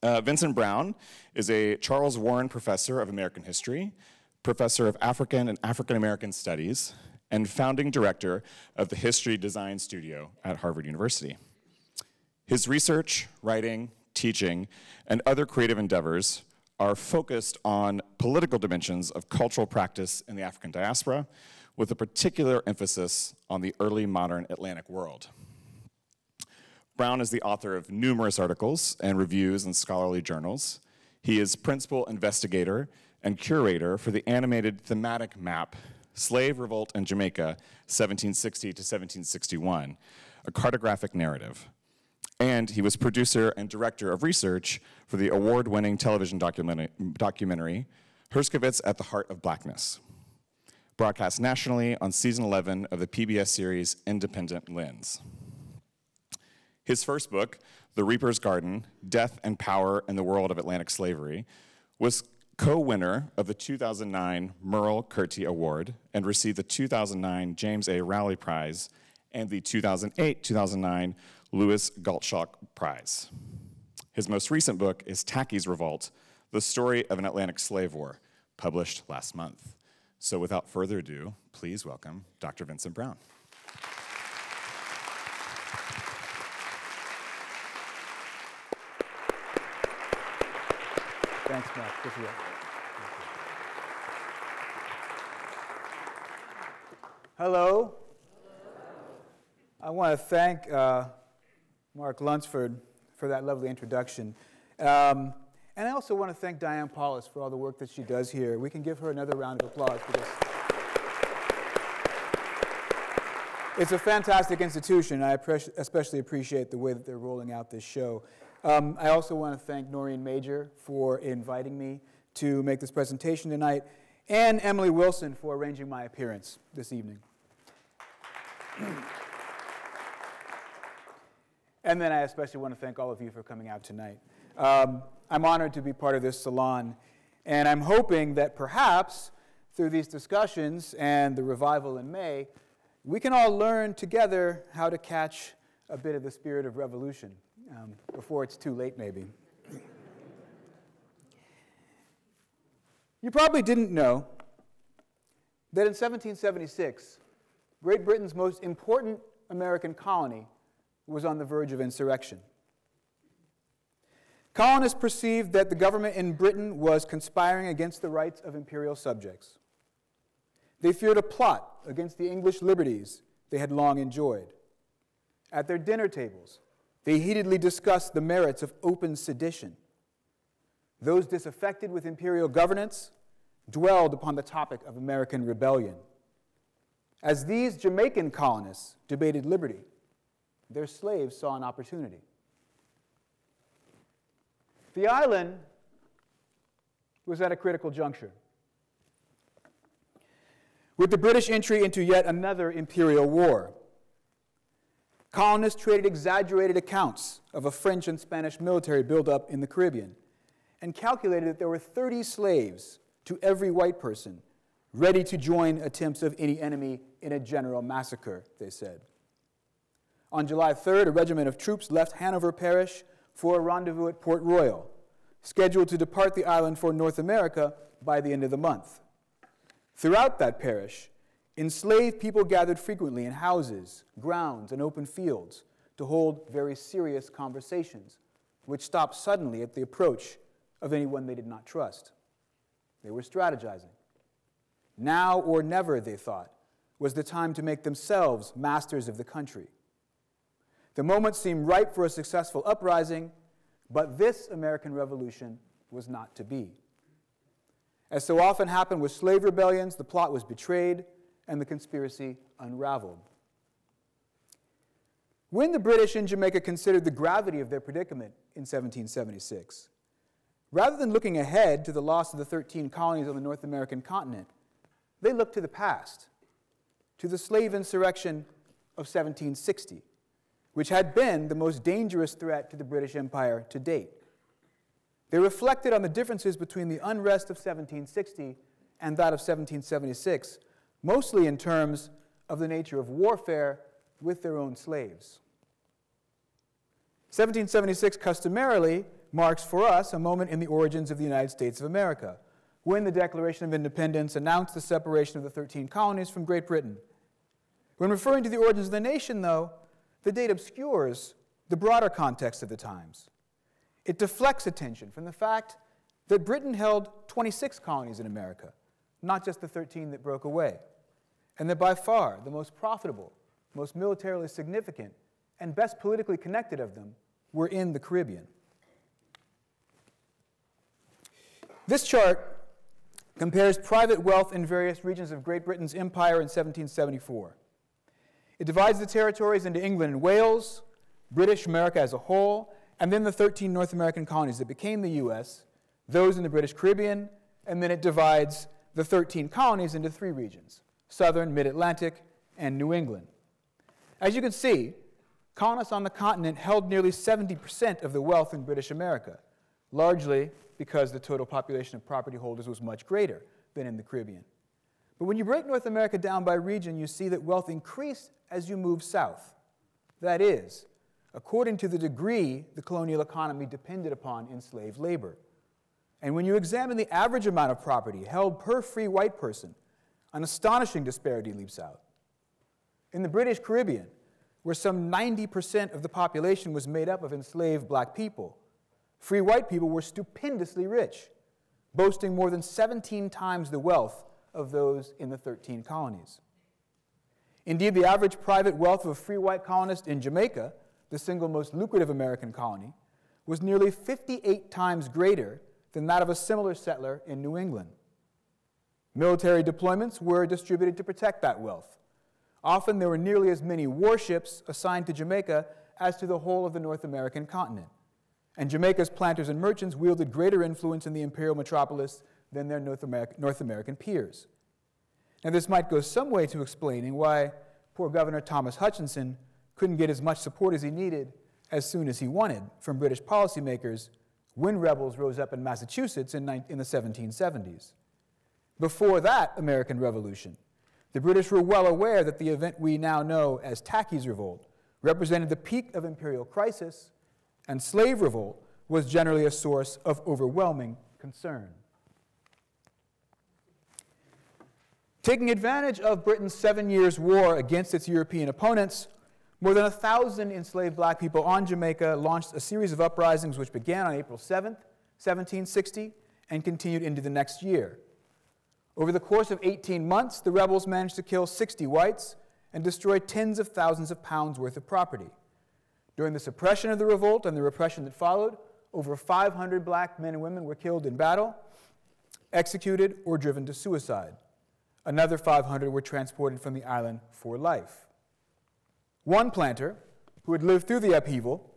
Vincent Brown is a Charles Warren Professor of American History, Professor of African and African American Studies, and founding director of the History Design Studio at Harvard University. His research, writing, teaching, and other creative endeavors are focused on political dimensions of cultural practice in the African diaspora, with a particular emphasis on the early modern Atlantic world. Brown is the author of numerous articles and reviews in scholarly journals. He is principal investigator and curator for the animated thematic map, Slave Revolt in Jamaica, 1760 to 1761, a cartographic narrative. And he was producer and director of research for the award-winning television documentary, Herskovits at the Heart of Blackness, broadcast nationally on season 11 of the PBS series Independent Lens. His first book, The Reaper's Garden, Death and Power in the World of Atlantic Slavery, was co-winner of the 2009 Merle Curti Award and received the 2009 James A. Rowley Prize and the 2008-2009 Louis Gottschalk Prize. His most recent book is Tacky's Revolt, The Story of an Atlantic Slave War, published last month. So without further ado, please welcome Dr. Vincent Brown. Thanks, Mark. Good to you. Hello. I want to thank Mark Lunsford for that lovely introduction. And I also want to thank Diane Paulus for all the work that she does here. We can give her another round of applause because it's a fantastic institution. I especially appreciate the way that they're rolling out this show. I also want to thank Noreen Major for inviting me to make this presentation tonight, and Emily Wilson for arranging my appearance this evening. And then I especially want to thank all of you for coming out tonight. I'm honored to be part of this salon, and I'm hoping that perhaps through these discussions and the revival in May, we can all learn together how to catch a bit of the spirit of revolution before it's too late, maybe. You probably didn't know that in 1776, Great Britain's most important American colony was on the verge of insurrection. Colonists perceived that the government in Britain was conspiring against the rights of imperial subjects. They feared a plot against the English liberties they had long enjoyed. At their dinner tables, they heatedly discussed the merits of open sedition. Those disaffected with imperial governance dwelled upon the topic of American rebellion. As these Jamaican colonists debated liberty, their slaves saw an opportunity. The island was at a critical juncture. With the British entry into yet another imperial war, colonists traded exaggerated accounts of a French and Spanish military buildup in the Caribbean and calculated that there were 30 slaves to every white person ready to join attempts of any enemy in a general massacre, they said. On July 3rd, a regiment of troops left Hanover Parish for a rendezvous at Port Royal, scheduled to depart the island for North America by the end of the month. Throughout that parish, enslaved people gathered frequently in houses, grounds, and open fields to hold very serious conversations, which stopped suddenly at the approach of anyone they did not trust. They were strategizing. Now or never, they thought, was the time to make themselves masters of the country. The moment seemed ripe for a successful uprising, but this American Revolution was not to be. As so often happened with slave rebellions, the plot was betrayed and the conspiracy unraveled. When the British in Jamaica considered the gravity of their predicament in 1776, rather than looking ahead to the loss of the 13 colonies on the North American continent, they looked to the past, to the slave insurrection of 1760, which had been the most dangerous threat to the British Empire to date. They reflected on the differences between the unrest of 1760 and that of 1776, mostly in terms of the nature of warfare with their own slaves. 1776 customarily marks for us a moment in the origins of the United States of America, when the Declaration of Independence announced the separation of the 13 colonies from Great Britain. When referring to the origins of the nation, though, the date obscures the broader context of the times. It deflects attention from the fact that Britain held 26 colonies in America, not just the 13 that broke away, and that by far the most profitable, most militarily significant, and best politically connected of them were in the Caribbean. This chart compares private wealth in various regions of Great Britain's empire in 1774. It divides the territories into England and Wales, British America as a whole, and then the 13 North American colonies that became the U.S., those in the British Caribbean, and then it divides the 13 colonies into 3 regions: Southern, Mid-Atlantic, and New England. As you can see, colonists on the continent held nearly 70% of the wealth in British America, largely because the total population of property holders was much greater than in the Caribbean. But when you break North America down by region, you see that wealth increased as you move south. That is, according to the degree the colonial economy depended upon enslaved labor. And when you examine the average amount of property held per free white person, an astonishing disparity leaps out. In the British Caribbean, where some 90% of the population was made up of enslaved black people, free white people were stupendously rich, boasting more than 17 times the wealth of those in the 13 colonies. Indeed, the average private wealth of a free white colonist in Jamaica, the single most lucrative American colony, was nearly 58 times greater than that of a similar settler in New England. Military deployments were distributed to protect that wealth. Often there were nearly as many warships assigned to Jamaica as to the whole of the North American continent. And Jamaica's planters and merchants wielded greater influence in the imperial metropolis than their North American peers. Now, this might go some way to explaining why poor Governor Thomas Hutchinson couldn't get as much support as he needed as soon as he wanted from British policymakers when rebels rose up in Massachusetts in the 1770s. Before that American Revolution, the British were well aware that the event we now know as Tacky's Revolt represented the peak of imperial crisis, and slave revolt was generally a source of overwhelming concern. Taking advantage of Britain's 7 years' war against its European opponents, more than 1,000 enslaved black people on Jamaica launched a series of uprisings which began on April 7th, 1760, and continued into the next year. Over the course of 18 months, the rebels managed to kill 60 whites and destroy tens of thousands of pounds worth of property. During the suppression of the revolt and the repression that followed, over 500 black men and women were killed in battle, executed, or driven to suicide. Another 500 were transported from the island for life. One planter, who had lived through the upheaval,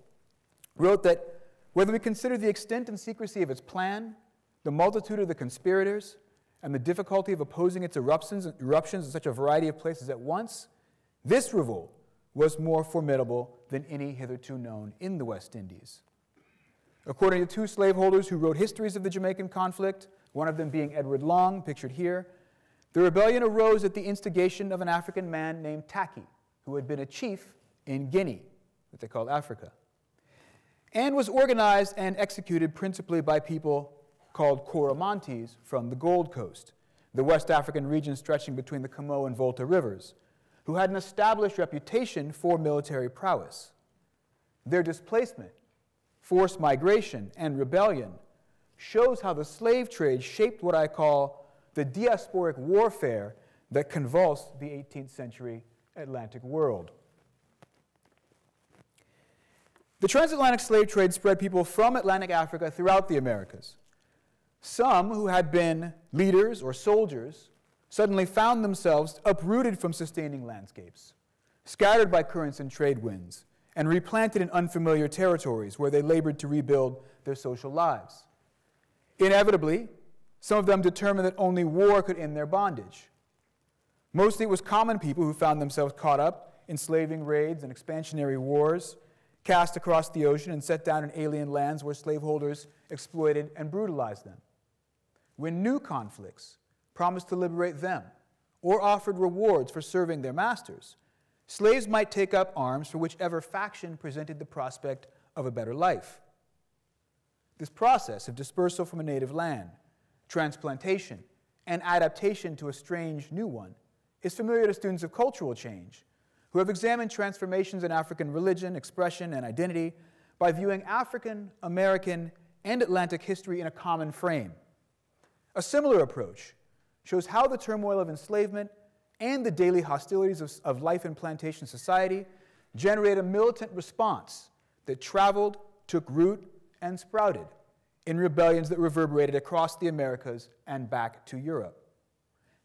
wrote that whether we consider the extent and secrecy of its plan, the multitude of the conspirators, and the difficulty of opposing its eruptions in such a variety of places at once, this revolt was more formidable than any hitherto known in the West Indies. According to 2 slaveholders who wrote histories of the Jamaican conflict, one of them being Edward Long, pictured here, the rebellion arose at the instigation of an African man named Tacky, who had been a chief in Guinea, what they called Africa, and was organized and executed principally by people called Coromantes from the Gold Coast, the West African region stretching between the Comoe and Volta rivers, who had an established reputation for military prowess. Their displacement, forced migration, and rebellion shows how the slave trade shaped what I call the diasporic warfare that convulsed the 18th century Atlantic world. The transatlantic slave trade spread people from Atlantic Africa throughout the Americas. Some who had been leaders or soldiers suddenly found themselves uprooted from sustaining landscapes, scattered by currents and trade winds, and replanted in unfamiliar territories where they labored to rebuild their social lives. Inevitably, some of them determined that only war could end their bondage. Mostly it was common people who found themselves caught up in slaving raids and expansionary wars, cast across the ocean and set down in alien lands where slaveholders exploited and brutalized them. When new conflicts promised to liberate them or offered rewards for serving their masters, slaves might take up arms for whichever faction presented the prospect of a better life. This process of dispersal from a native land, transplantation, and adaptation to a strange new one is familiar to students of cultural change who have examined transformations in African religion, expression, and identity by viewing African, American, and Atlantic history in a common frame. A similar approach shows how the turmoil of enslavement and the daily hostilities of life in plantation society generate a militant response that traveled, took root, and sprouted in rebellions that reverberated across the Americas and back to Europe.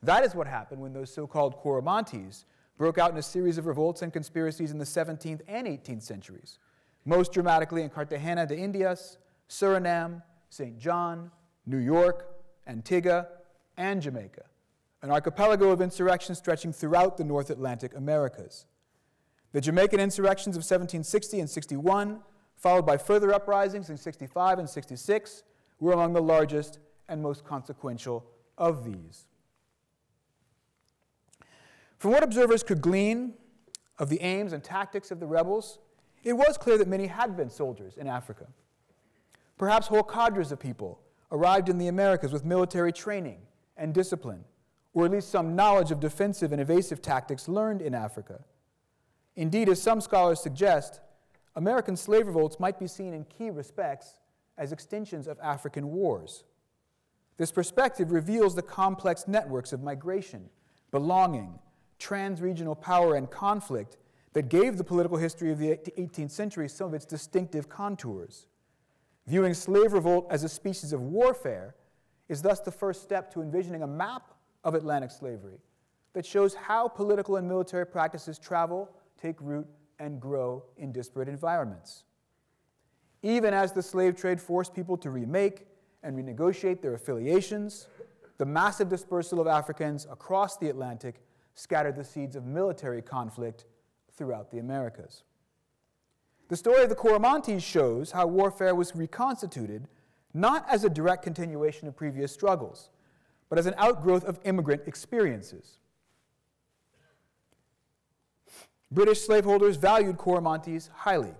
That is what happened when those so-called Coromantese broke out in a series of revolts and conspiracies in the 17th and 18th centuries, most dramatically in Cartagena de Indias, Suriname, St. John, New York, Antigua, and Jamaica, an archipelago of insurrections stretching throughout the North Atlantic Americas. The Jamaican insurrections of 1760 and 61, followed by further uprisings in 65 and 66, were among the largest and most consequential of these. From what observers could glean of the aims and tactics of the rebels, it was clear that many had been soldiers in Africa. Perhaps whole cadres of people arrived in the Americas with military training and discipline, or at least some knowledge of defensive and evasive tactics learned in Africa. Indeed, as some scholars suggest, American slave revolts might be seen in key respects as extensions of African wars. This perspective reveals the complex networks of migration, belonging, trans-regional power, and conflict that gave the political history of the 18th century some of its distinctive contours. Viewing slave revolt as a species of warfare is thus the first step to envisioning a map of Atlantic slavery that shows how political and military practices travel, take root, and grow in disparate environments. Even as the slave trade forced people to remake and renegotiate their affiliations, the massive dispersal of Africans across the Atlantic scattered the seeds of military conflict throughout the Americas. The story of the Coromantes shows how warfare was reconstituted not as a direct continuation of previous struggles, but as an outgrowth of immigrant experiences. British slaveholders valued Coromantes highly.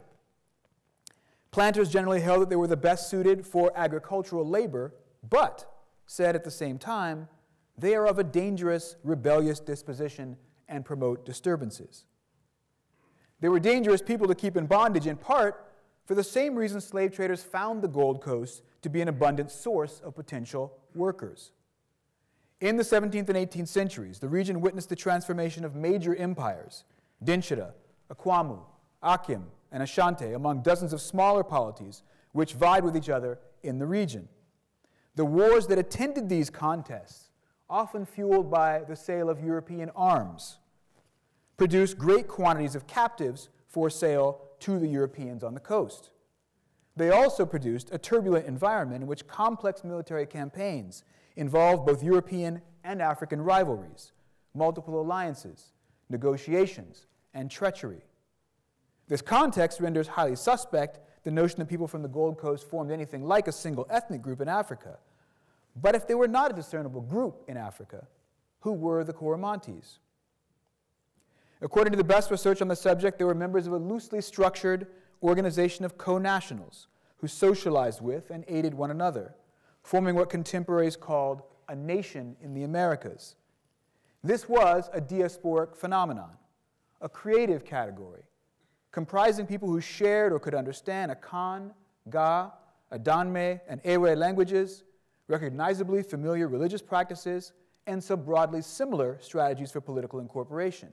Planters generally held that they were the best suited for agricultural labor, but said at the same time, they are of a dangerous, rebellious disposition and promote disturbances. They were dangerous people to keep in bondage, in part for the same reason slave traders found the Gold Coast to be an abundant source of potential workers. In the 17th and 18th centuries, the region witnessed the transformation of major empires, Dinshira, Akwamu, Akim, and Ashanti, among dozens of smaller polities which vied with each other in the region. The wars that attended these contests, often fueled by the sale of European arms, produced great quantities of captives for sale to the Europeans on the coast. They also produced a turbulent environment in which complex military campaigns involved both European and African rivalries, multiple alliances, negotiations, and treachery. This context renders highly suspect the notion that people from the Gold Coast formed anything like a single ethnic group in Africa. But if they were not a discernible group in Africa, who were the Coromantes? According to the best research on the subject, they were members of a loosely structured organization of co-nationals who socialized with and aided one another, forming what contemporaries called a nation in the Americas. This was a diasporic phenomenon, a creative category, comprising people who shared or could understand Akan, Ga, Adanme, and Ewe languages, recognizably familiar religious practices, and some broadly similar strategies for political incorporation.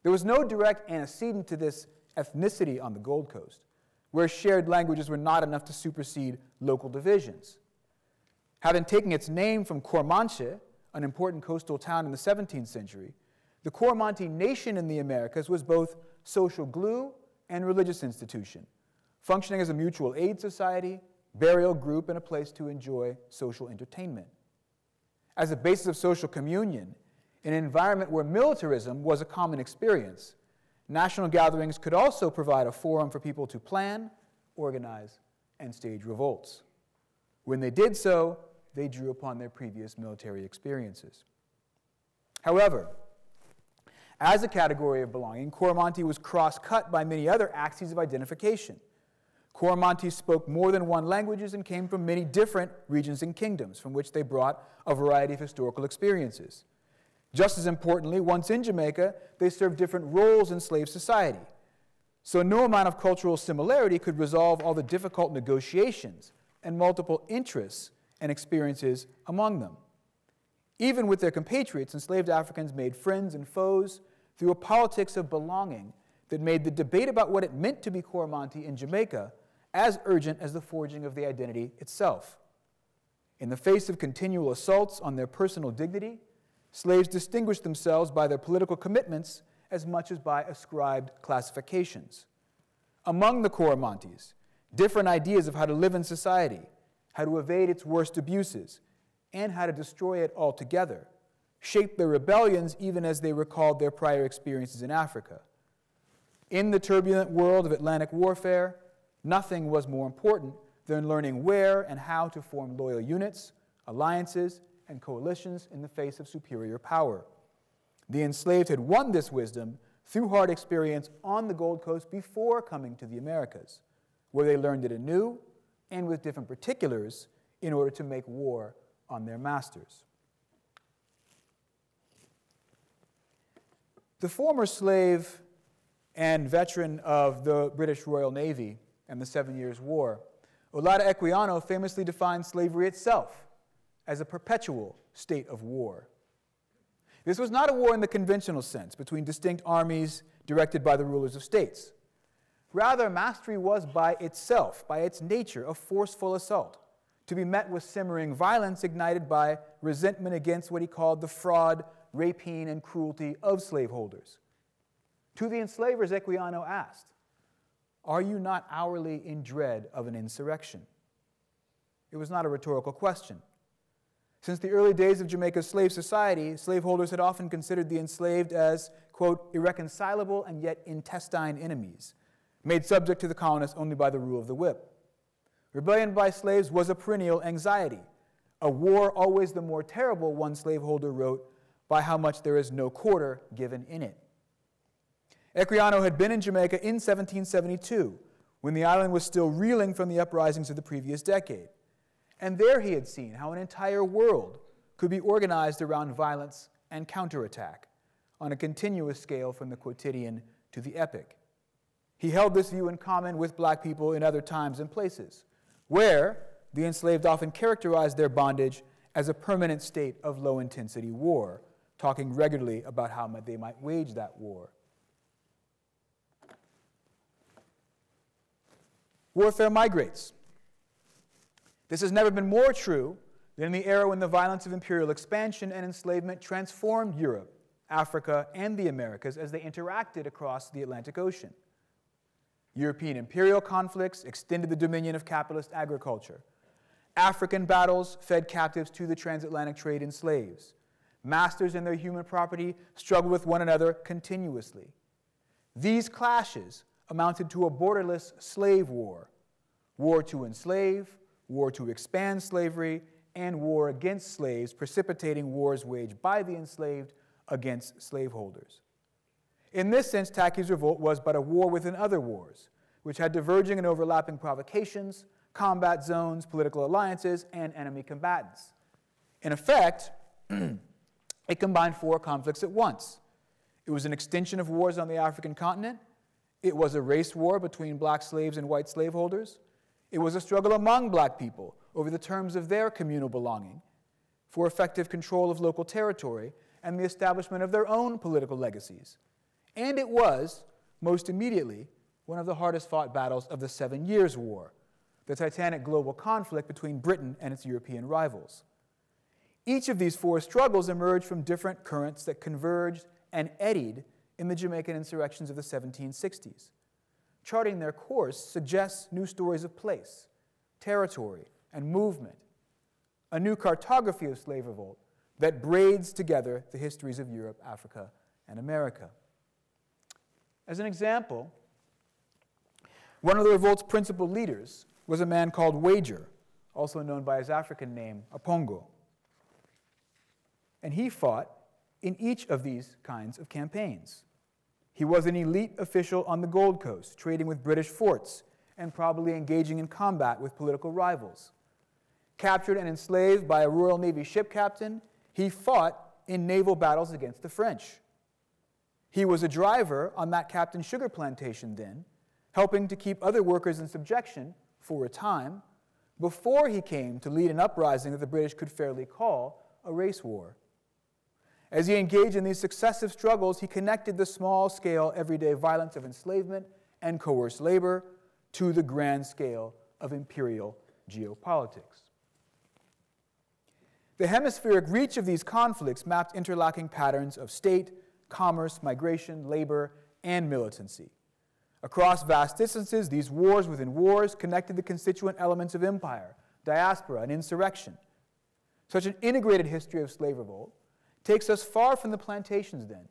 There was no direct antecedent to this ethnicity on the Gold Coast, where shared languages were not enough to supersede local divisions. Having taken its name from Cormanche, an important coastal town in the 17th century, the Coromantese nation in the Americas was both social glue and religious institution, functioning as a mutual aid society, burial group, and a place to enjoy social entertainment. As a basis of social communion, in an environment where militarism was a common experience, national gatherings could also provide a forum for people to plan, organize, and stage revolts. When they did so, they drew upon their previous military experiences. However, as a category of belonging, Coromantese was cross-cut by many other axes of identification. Coromantese spoke more than one languages and came from many different regions and kingdoms, from which they brought a variety of historical experiences. Just as importantly, once in Jamaica, they served different roles in slave society. So no amount of cultural similarity could resolve all the difficult negotiations and multiple interests and experiences among them. Even with their compatriots, enslaved Africans made friends and foes through a politics of belonging that made the debate about what it meant to be Coromantee in Jamaica as urgent as the forging of the identity itself. In the face of continual assaults on their personal dignity, slaves distinguished themselves by their political commitments as much as by ascribed classifications. Among the Coromantees, different ideas of how to live in society, how to evade its worst abuses, and how to destroy it altogether shaped their rebellions even as they recalled their prior experiences in Africa. In the turbulent world of Atlantic warfare, nothing was more important than learning where and how to form loyal units, alliances, and coalitions in the face of superior power. The enslaved had won this wisdom through hard experience on the Gold Coast before coming to the Americas, where they learned it anew and with different particulars in order to make war on their masters. The former slave and veteran of the British Royal Navy and the 7 Years' War, Olaudah Equiano famously defined slavery itself as a perpetual state of war. This was not a war in the conventional sense between distinct armies directed by the rulers of states. Rather, mastery was by itself, by its nature, a forceful assault, to be met with simmering violence ignited by resentment against what he called the fraud, rapine, and cruelty of slaveholders. To the enslavers, Equiano asked, "Are you not hourly in dread of an insurrection?" It was not a rhetorical question. Since the early days of Jamaica's slave society, slaveholders had often considered the enslaved as, quote, irreconcilable and yet intestine enemies, made subject to the colonists only by the rule of the whip. Rebellion by slaves was a perennial anxiety, a war always the more terrible, one slaveholder wrote, by how much there is no quarter given in it. Equiano had been in Jamaica in 1772, when the island was still reeling from the uprisings of the previous decade. And there he had seen how an entire world could be organized around violence and counterattack on a continuous scale from the quotidian to the epic. He held this view in common with black people in other times and places, where the enslaved often characterized their bondage as a permanent state of low-intensity war, talking regularly about how they might wage that war. Warfare migrates. This has never been more true than in the era when the violence of imperial expansion and enslavement transformed Europe, Africa, and the Americas as they interacted across the Atlantic Ocean. European imperial conflicts extended the dominion of capitalist agriculture. African battles fed captives to the transatlantic trade in slaves. Masters and their human property struggled with one another continuously. These clashes amounted to a borderless slave war, war to enslave, war to expand slavery, and war against slaves, precipitating wars waged by the enslaved against slaveholders. In this sense, Tacky's revolt was but a war within other wars, which had diverging and overlapping provocations, combat zones, political alliances, and enemy combatants. In effect, it combined 4 conflicts at once. It was an extension of wars on the African continent. It was a race war between black slaves and white slaveholders. It was a struggle among black people over the terms of their communal belonging, for effective control of local territory and the establishment of their own political legacies. And it was, most immediately, one of the hardest fought battles of the 7 Years' War, the titanic global conflict between Britain and its European rivals. Each of these 4 struggles emerged from different currents that converged and eddied in the Jamaican insurrections of the 1760s. Charting their course suggests new stories of place, territory, and movement, a new cartography of slave revolt that braids together the histories of Europe, Africa, and America. As an example, one of the revolt's principal leaders was a man called Wager, also known by his African name, Apongo. And he fought in each of these kinds of campaigns. He was an elite official on the Gold Coast, trading with British forts and probably engaging in combat with political rivals. Captured and enslaved by a Royal Navy ship captain, he fought in naval battles against the French. He was a driver on that captain's sugar plantation then, helping to keep other workers in subjection for a time, before he came to lead an uprising that the British could fairly call a race war. As he engaged in these successive struggles, he connected the small-scale, everyday violence of enslavement and coerced labor to the grand scale of imperial geopolitics. The hemispheric reach of these conflicts mapped interlocking patterns of state, commerce, migration, labor, and militancy. Across vast distances, these wars within wars connected the constituent elements of empire, diaspora, and insurrection. Such an integrated history of slave revolt takes us far from the plantations then,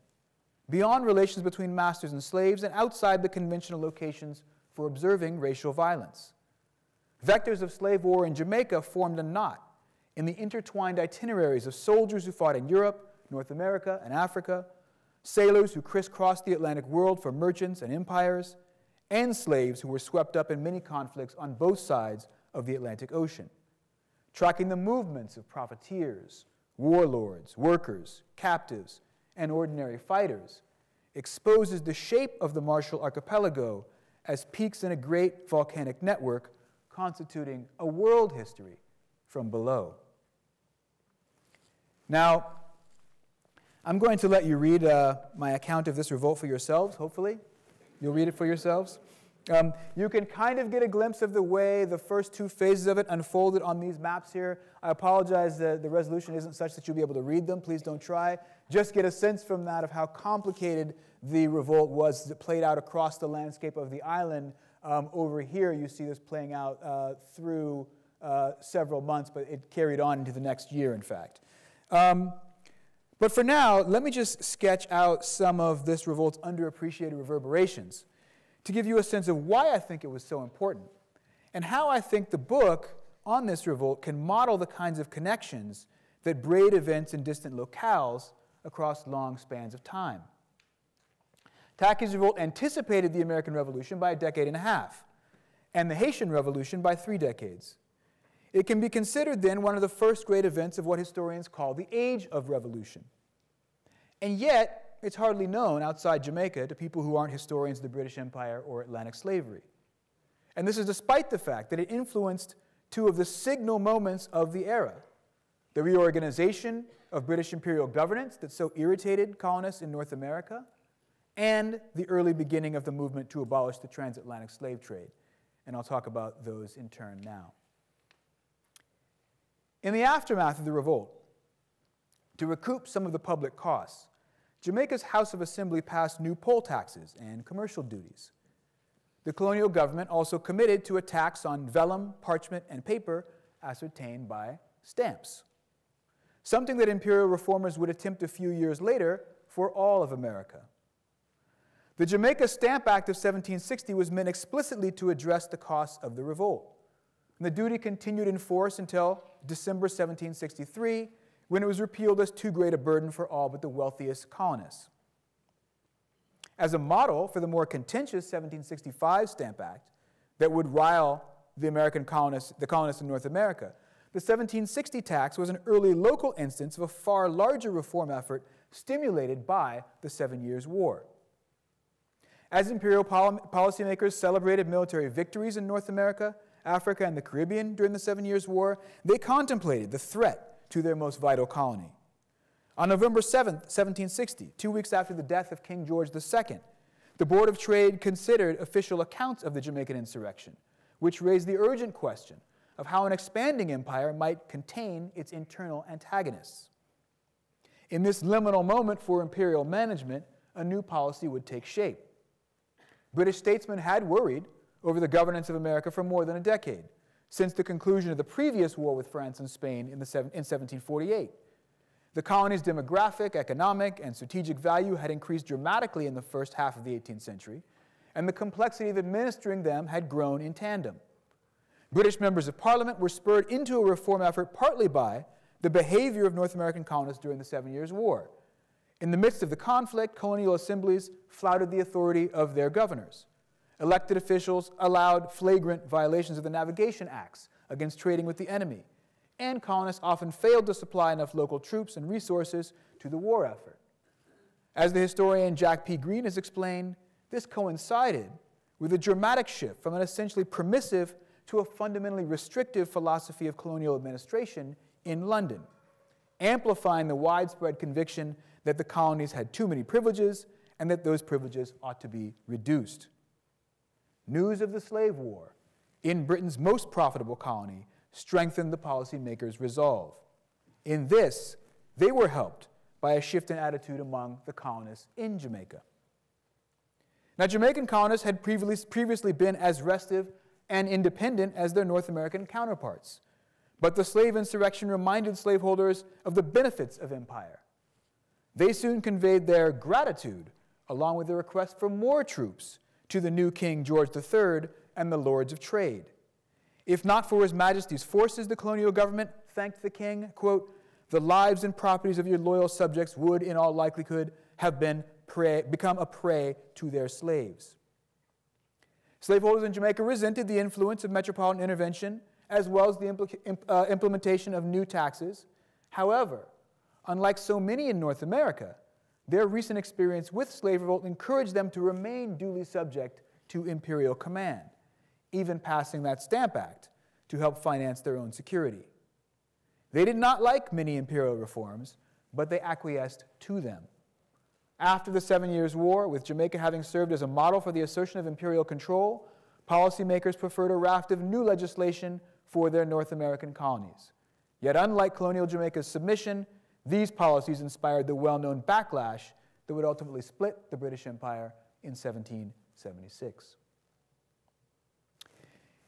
beyond relations between masters and slaves, and outside the conventional locations for observing racial violence. Vectors of slave war in Jamaica formed a knot in the intertwined itineraries of soldiers who fought in Europe, North America, and Africa, sailors who crisscrossed the Atlantic world for merchants and empires, and slaves who were swept up in many conflicts on both sides of the Atlantic Ocean. Tracking the movements of profiteers, warlords, workers, captives, and ordinary fighters exposes the shape of the Marshall Archipelago as peaks in a great volcanic network constituting a world history from below. Now, I'm going to let you read my account of this revolt for yourselves, hopefully. You'll read it for yourselves. You can kind of get a glimpse of the way the first two phases of it unfolded on these maps here. I apologize that the resolution isn't such that you'll be able to read them. Please don't try. Just get a sense from that of how complicated the revolt was as it played out across the landscape of the island. Over here, you see this playing out through several months, but it carried on into the next year, in fact. But for now, let me just sketch out some of this revolt's underappreciated reverberations to give you a sense of why I think it was so important and how I think the book on this revolt can model the kinds of connections that braid events in distant locales across long spans of time. Tacky's revolt anticipated the American Revolution by a decade and a half, and the Haitian Revolution by 3 decades. It can be considered then one of the first great events of what historians call the Age of Revolution. And yet, it's hardly known outside Jamaica to people who aren't historians of the British Empire or Atlantic slavery. And this is despite the fact that it influenced 2 of the signal moments of the era: the reorganization of British imperial governance that so irritated colonists in North America, and the early beginning of the movement to abolish the transatlantic slave trade. And I'll talk about those in turn now. In the aftermath of the revolt, to recoup some of the public costs, Jamaica's House of Assembly passed new poll taxes and commercial duties. The colonial government also committed to a tax on vellum, parchment, and paper ascertained by stamps, something that imperial reformers would attempt a few years later for all of America. The Jamaica Stamp Act of 1760 was meant explicitly to address the costs of the revolt. And the duty continued in force until December 1763, when it was repealed as too great a burden for all but the wealthiest colonists. As a model for the more contentious 1765 Stamp Act that would rile the colonists in North America, the 1760 tax was an early local instance of a far larger reform effort stimulated by the 7 Years' War. As imperial policymakers celebrated military victories in North America, Africa, and the Caribbean during the 7 Years' War, they contemplated the threat to their most vital colony. On November 7, 1760, 2 weeks after the death of King George II, the Board of Trade considered official accounts of the Jamaican insurrection, which raised the urgent question of how an expanding empire might contain its internal antagonists. In this liminal moment for imperial management, a new policy would take shape. British statesmen had worried over the governance of America for more than a decade, since the conclusion of the previous war with France and Spain in 1748. The colony's demographic, economic, and strategic value had increased dramatically in the first half of the 18th century, and the complexity of administering them had grown in tandem. British members of Parliament were spurred into a reform effort partly by the behavior of North American colonists during the 7 Years' War. In the midst of the conflict, colonial assemblies flouted the authority of their governors. Elected officials allowed flagrant violations of the navigation acts against trading with the enemy, and colonists often failed to supply enough local troops and resources to the war effort. As the historian Jack P. Green has explained, this coincided with a dramatic shift from an essentially permissive to a fundamentally restrictive philosophy of colonial administration in London, amplifying the widespread conviction that the colonies had too many privileges and that those privileges ought to be reduced. News of the slave war in Britain's most profitable colony strengthened the policymakers' resolve. In this, they were helped by a shift in attitude among the colonists in Jamaica. Now, Jamaican colonists had previously been as restive and independent as their North American counterparts, but the slave insurrection reminded slaveholders of the benefits of empire. They soon conveyed their gratitude, along with the request for more troops, to the new King George III and the Lords of Trade. If not for His Majesty's forces, the colonial government thanked the king, quote, "The lives and properties of your loyal subjects would, in all likelihood, have become a prey to their slaves." Slaveholders in Jamaica resented the influence of metropolitan intervention, as well as the implementation of new taxes. However, unlike so many in North America, their recent experience with slave revolt encouraged them to remain duly subject to imperial command, even passing that Stamp Act to help finance their own security. They did not like many imperial reforms, but they acquiesced to them. After the 7 Years' War, with Jamaica having served as a model for the assertion of imperial control, policymakers preferred a raft of new legislation for their North American colonies. Yet unlike colonial Jamaica's submission, these policies inspired the well-known backlash that would ultimately split the British Empire in 1776.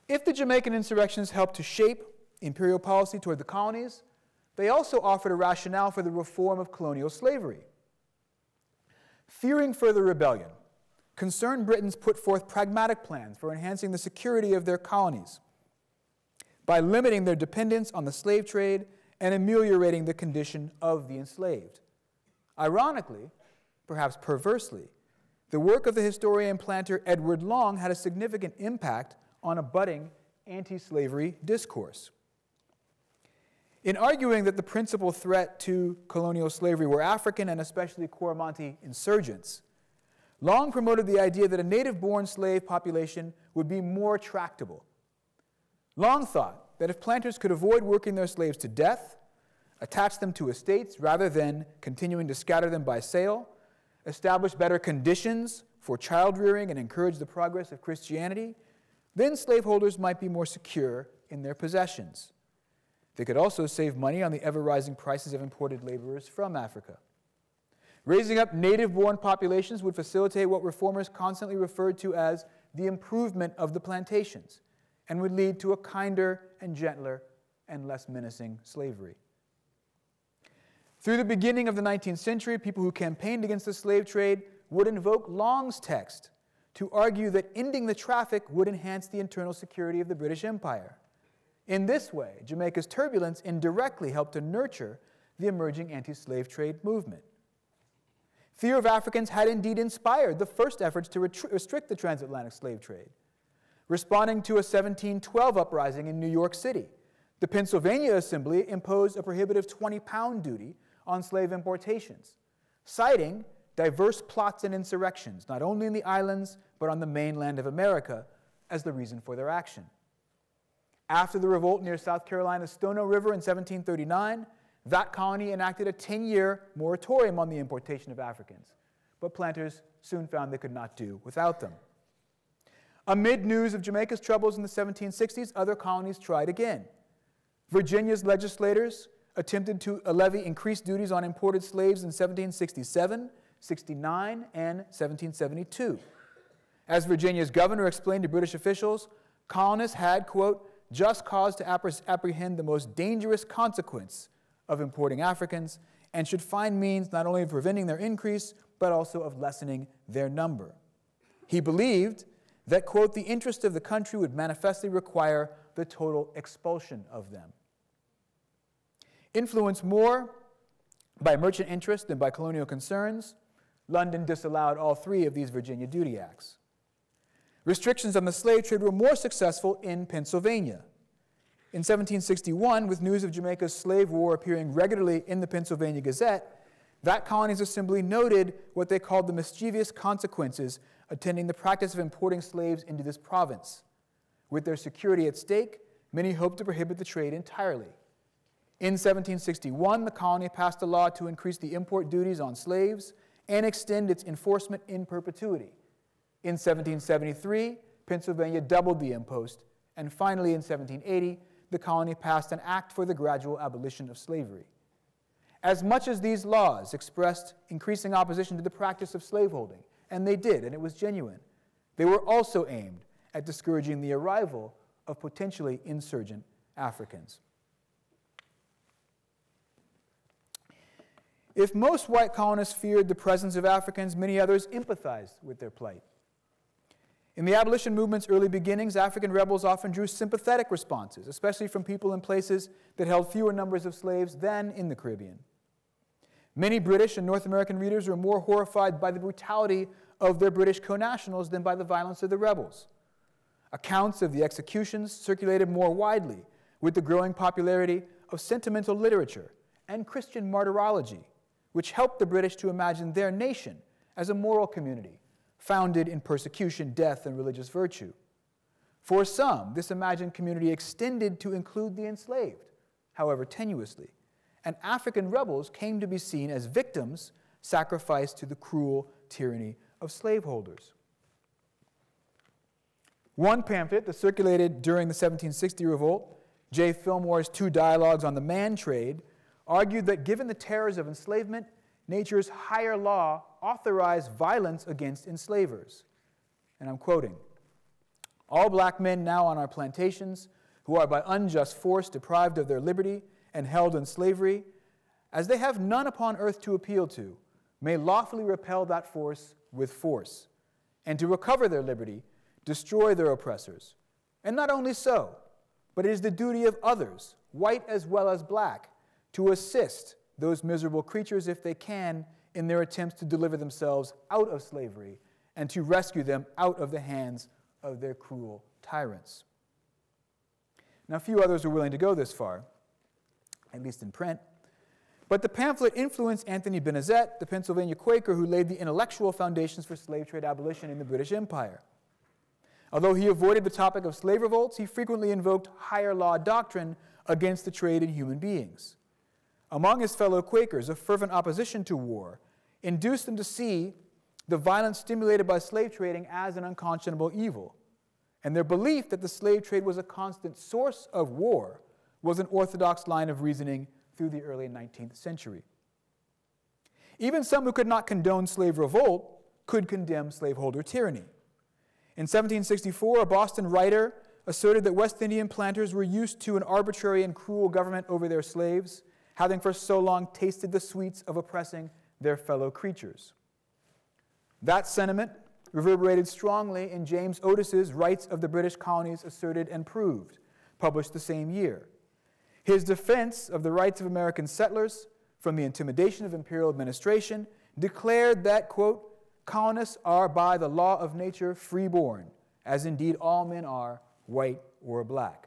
If the Jamaican insurrections helped to shape imperial policy toward the colonies, they also offered a rationale for the reform of colonial slavery. Fearing further rebellion, concerned Britons put forth pragmatic plans for enhancing the security of their colonies by limiting their dependence on the slave trade and ameliorating the condition of the enslaved. Ironically, perhaps perversely, the work of the historian and planter Edward Long had a significant impact on a budding anti-slavery discourse. In arguing that the principal threat to colonial slavery were African and especially Coromantee insurgents, Long promoted the idea that a native-born slave population would be more tractable. Long thought that if planters could avoid working their slaves to death, attach them to estates rather than continuing to scatter them by sale, establish better conditions for child-rearing and encourage the progress of Christianity, then slaveholders might be more secure in their possessions. They could also save money on the ever-rising prices of imported laborers from Africa. Raising up native-born populations would facilitate what reformers constantly referred to as the improvement of the plantations, and would lead to a kinder and gentler and less menacing slavery. Through the beginning of the 19th century, people who campaigned against the slave trade would invoke Long's text to argue that ending the traffic would enhance the internal security of the British Empire. In this way, Jamaica's turbulence indirectly helped to nurture the emerging anti-slave trade movement. Fear of Africans had indeed inspired the first efforts to restrict the transatlantic slave trade. Responding to a 1712 uprising in New York City, the Pennsylvania Assembly imposed a prohibitive 20-pound duty on slave importations, citing diverse plots and insurrections, not only in the islands, but on the mainland of America, as the reason for their action. After the revolt near South Carolina's Stono River in 1739, that colony enacted a 10-year moratorium on the importation of Africans, but planters soon found they could not do without them. Amid news of Jamaica's troubles in the 1760s, other colonies tried again. Virginia's legislators attempted to levy increased duties on imported slaves in 1767, 69, and 1772. As Virginia's governor explained to British officials, colonists had, quote, just cause to apprehend the most dangerous consequence of importing Africans, and should find means not only of preventing their increase, but also of lessening their number. He believed that, quote, the interest of the country would manifestly require the total expulsion of them. Influenced more by merchant interest than by colonial concerns, London disallowed all three of these Virginia Duty Acts. Restrictions on the slave trade were more successful in Pennsylvania. In 1761, with news of Jamaica's slave war appearing regularly in the Pennsylvania Gazette, that colony's assembly noted what they called the mischievous consequences attending the practice of importing slaves into this province. With their security at stake, many hoped to prohibit the trade entirely. In 1761, the colony passed a law to increase the import duties on slaves and extend its enforcement in perpetuity. In 1773, Pennsylvania doubled the impost, and finally in 1780, the colony passed an act for the gradual abolition of slavery. As much as these laws expressed increasing opposition to the practice of slaveholding, and they did, and it was genuine, they were also aimed at discouraging the arrival of potentially insurgent Africans. If most white colonists feared the presence of Africans, many others empathized with their plight. In the abolition movement's early beginnings, African rebels often drew sympathetic responses, especially from people in places that held fewer numbers of slaves than in the Caribbean. Many British and North American readers were more horrified by the brutality of their British co-nationals than by the violence of the rebels. Accounts of the executions circulated more widely with the growing popularity of sentimental literature and Christian martyrology, which helped the British to imagine their nation as a moral community founded in persecution, death, and religious virtue. For some, this imagined community extended to include the enslaved, however tenuously, and African rebels came to be seen as victims sacrificed to the cruel tyranny of slaveholders. One pamphlet that circulated during the 1760 revolt, J. Fillmore's Two Dialogues on the Man Trade, argued that given the terrors of enslavement, nature's higher law authorized violence against enslavers. And I'm quoting, "All black men now on our plantations, who are by unjust force deprived of their liberty and held in slavery, as they have none upon earth to appeal to, may lawfully repel that force with force, and to recover their liberty, destroy their oppressors. And not only so, but it is the duty of others, white as well as black, to assist those miserable creatures, if they can, in their attempts to deliver themselves out of slavery and to rescue them out of the hands of their cruel tyrants." Now, few others were willing to go this far, at least in print, but the pamphlet influenced Anthony Benezet, the Pennsylvania Quaker who laid the intellectual foundations for slave trade abolition in the British Empire. Although he avoided the topic of slave revolts, he frequently invoked higher law doctrine against the trade in human beings. Among his fellow Quakers, a fervent opposition to war induced them to see the violence stimulated by slave trading as an unconscionable evil, and their belief that the slave trade was a constant source of war was an orthodox line of reasoning through the early 19th century. Even some who could not condone slave revolt could condemn slaveholder tyranny. In 1764, a Boston writer asserted that West Indian planters were used to an arbitrary and cruel government over their slaves, having for so long tasted the sweets of oppressing their fellow creatures. That sentiment reverberated strongly in James Otis's Rights of the British Colonies Asserted and Proved, published the same year. His defense of the rights of American settlers from the intimidation of imperial administration declared that, quote, "colonists are by the law of nature freeborn, as indeed all men are, white or black."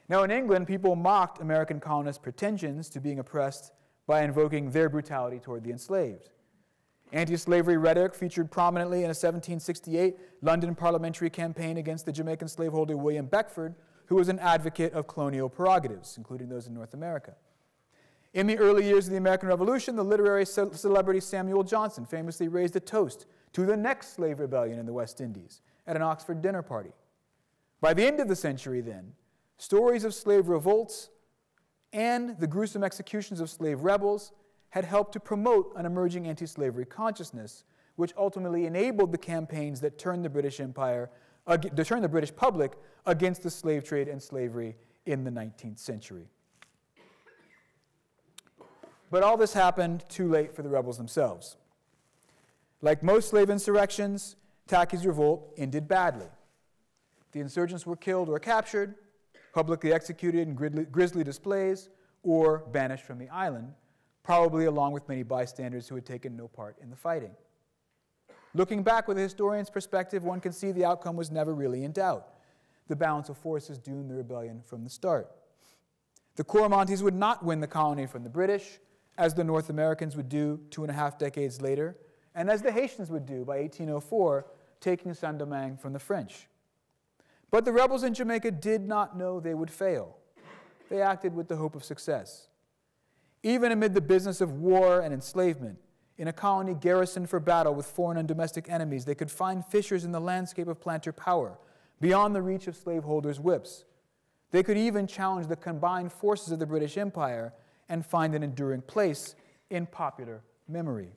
Now, in England, people mocked American colonists' pretensions to being oppressed by invoking their brutality toward the enslaved. Anti-slavery rhetoric featured prominently in a 1768 London parliamentary campaign against the Jamaican slaveholder William Beckford, who was an advocate of colonial prerogatives, including those in North America. In the early years of the American Revolution, the literary celebrity Samuel Johnson famously raised a toast to the next slave rebellion in the West Indies at an Oxford dinner party. By the end of the century, then, stories of slave revolts and the gruesome executions of slave rebels had helped to promote an emerging anti-slavery consciousness, which ultimately enabled the campaigns that turned the British public against the slave trade and slavery in the 19th century. But all this happened too late for the rebels themselves. Like most slave insurrections, Tacky's revolt ended badly. The insurgents were killed or captured, publicly executed in grisly displays, or banished from the island, probably along with many bystanders who had taken no part in the fighting. Looking back with a historian's perspective, one can see the outcome was never really in doubt. The balance of forces doomed the rebellion from the start. The Coromantese would not win the colony from the British, as the North Americans would do 2.5 decades later, and as the Haitians would do by 1804, taking Saint-Domingue from the French. But the rebels in Jamaica did not know they would fail. They acted with the hope of success. Even amid the business of war and enslavement, in a colony garrisoned for battle with foreign and domestic enemies, they could find fissures in the landscape of planter power, beyond the reach of slaveholders' whips. They could even challenge the combined forces of the British Empire and find an enduring place in popular memory.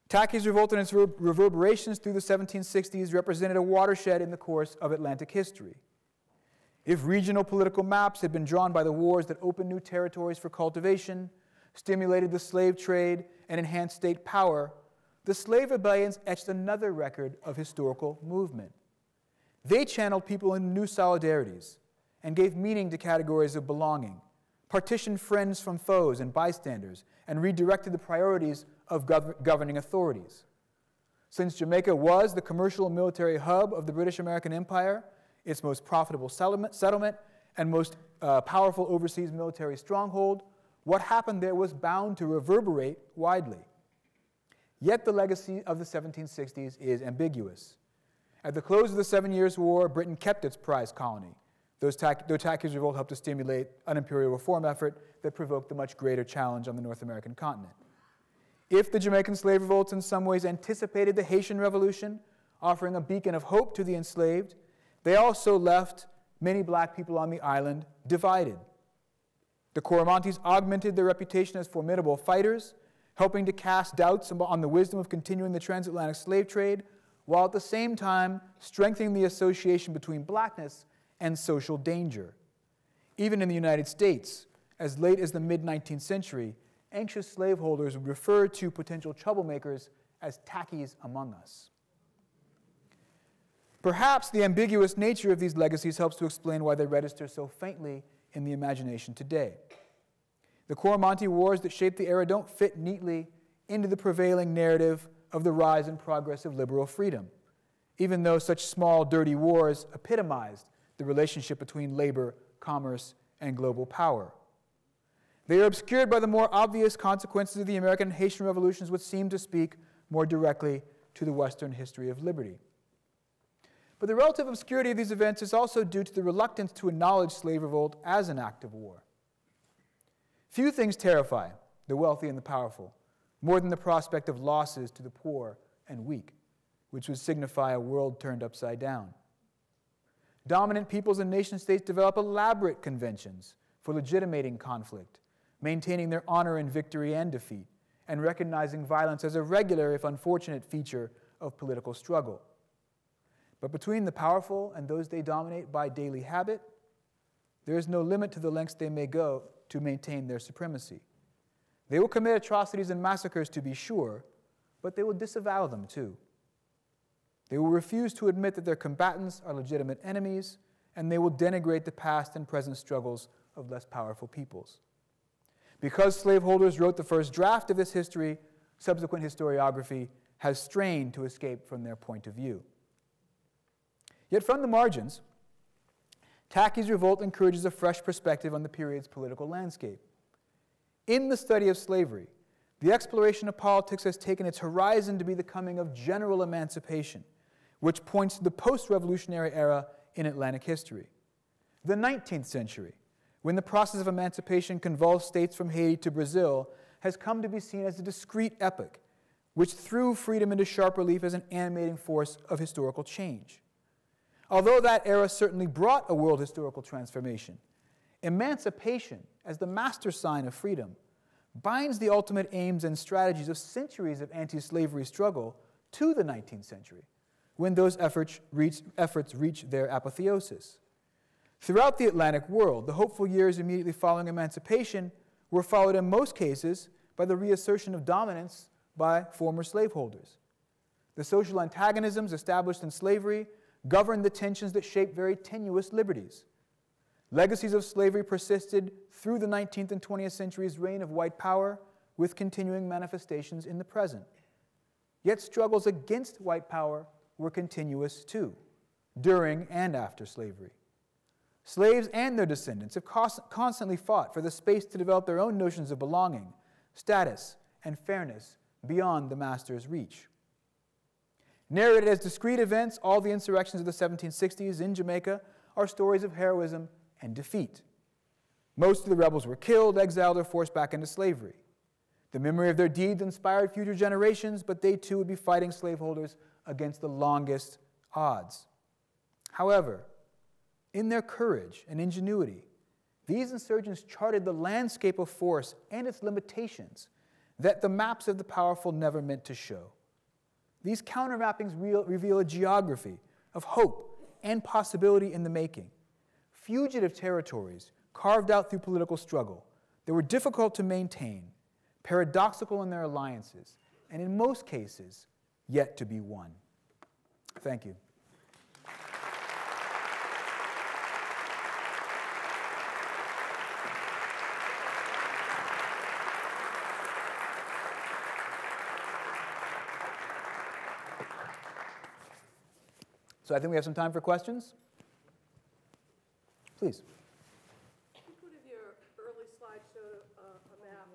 Tacky's revolt and its reverberations through the 1760s represented a watershed in the course of Atlantic history. If regional political maps had been drawn by the wars that opened new territories for cultivation, stimulated the slave trade, and enhanced state power, the slave rebellions etched another record of historical movement. They channeled people into new solidarities and gave meaning to categories of belonging, partitioned friends from foes and bystanders, and redirected the priorities of governing authorities. Since Jamaica was the commercial and military hub of the British American Empire, its most profitable settlement and most powerful overseas military stronghold, what happened there was bound to reverberate widely. Yet the legacy of the 1760s is ambiguous. At the close of the 7 Years' War, Britain kept its prize colony, though Tacky's revolt helped to stimulate an imperial reform effort that provoked a much greater challenge on the North American continent. If the Jamaican slave revolts in some ways anticipated the Haitian Revolution, offering a beacon of hope to the enslaved, they also left many black people on the island divided. The Coromantes augmented their reputation as formidable fighters, helping to cast doubts on the wisdom of continuing the transatlantic slave trade, while at the same time strengthening the association between blackness and social danger. Even in the United States, as late as the mid-19th century, anxious slaveholders would refer to potential troublemakers as Tackies among us. Perhaps the ambiguous nature of these legacies helps to explain why they register so faintly in the imagination today. The Coromantee Wars that shaped the era don't fit neatly into the prevailing narrative of the rise and progress of liberal freedom, even though such small, dirty wars epitomized the relationship between labor, commerce, and global power. They are obscured by the more obvious consequences of the American and Haitian revolutions, which seem to speak more directly to the Western history of liberty. But the relative obscurity of these events is also due to the reluctance to acknowledge slave revolt as an act of war. Few things terrify the wealthy and the powerful more than the prospect of losses to the poor and weak, which would signify a world turned upside down. Dominant peoples and nation-states develop elaborate conventions for legitimating conflict, maintaining their honor in victory and defeat, and recognizing violence as a regular, if unfortunate, feature of political struggle. But between the powerful and those they dominate by daily habit, there is no limit to the lengths they may go to maintain their supremacy. They will commit atrocities and massacres, to be sure, but they will disavow them too. They will refuse to admit that their combatants are legitimate enemies, and they will denigrate the past and present struggles of less powerful peoples. Because slaveholders wrote the first draft of this history, subsequent historiography has strained to escape from their point of view. Yet from the margins, Tacky's revolt encourages a fresh perspective on the period's political landscape. In the study of slavery, the exploration of politics has taken its horizon to be the coming of general emancipation, which points to the post-revolutionary era in Atlantic history. The 19th century, when the process of emancipation convulsed states from Haiti to Brazil, has come to be seen as a discrete epoch, which threw freedom into sharp relief as an animating force of historical change. Although that era certainly brought a world historical transformation, emancipation, as the master sign of freedom, binds the ultimate aims and strategies of centuries of anti-slavery struggle to the 19th century, when those efforts reach their apotheosis. Throughout the Atlantic world, the hopeful years immediately following emancipation were followed in most cases by the reassertion of dominance by former slaveholders. The social antagonisms established in slavery governed the tensions that shaped very tenuous liberties. Legacies of slavery persisted through the 19th and 20th centuries' reign of white power, with continuing manifestations in the present. Yet struggles against white power were continuous too, during and after slavery. Slaves and their descendants have constantly fought for the space to develop their own notions of belonging, status, and fairness beyond the master's reach. Narrated as discrete events, all the insurrections of the 1760s in Jamaica are stories of heroism and defeat. Most of the rebels were killed, exiled, or forced back into slavery. The memory of their deeds inspired future generations, but they too would be fighting slaveholders against the longest odds. However, in their courage and ingenuity, these insurgents charted the landscape of force and its limitations that the maps of the powerful never meant to show. These countermappings reveal a geography of hope and possibility in the making. Fugitive territories carved out through political struggle that were difficult to maintain, paradoxical in their alliances, and in most cases, yet to be won. Thank you. So I think we have some time for questions. Please. I think one of your early slides showed a map.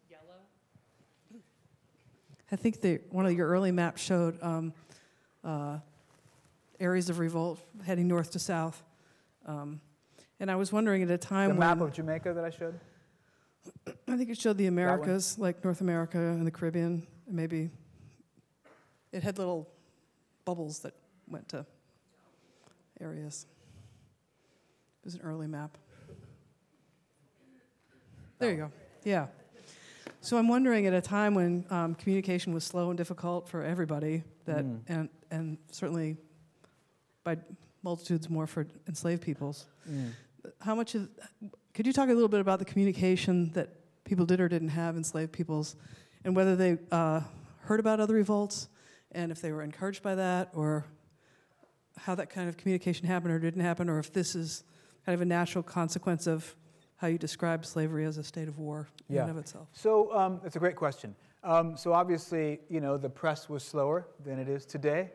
Yellow. I think one of your early maps showed areas of revolt heading north to south. And I was wondering at a time when... The map of Jamaica that I showed? I think it showed the Americas, like North America and the Caribbean. And maybe it had little bubbles that went to areas. It was an early map. There you go. Yeah. So I'm wondering, at a time when communication was slow and difficult for everybody, that and certainly by multitudes more for enslaved peoples, how much of, could you talk a little bit about the communication that people did or didn't have, enslaved peoples, and whether they heard about other revolts, and if they were encouraged by that, or how that kind of communication happened or didn't happen, or if this is kind of a natural consequence of how you describe slavery as a state of war in and of itself? So that's a great question. So obviously, you know, the press was slower than it is today.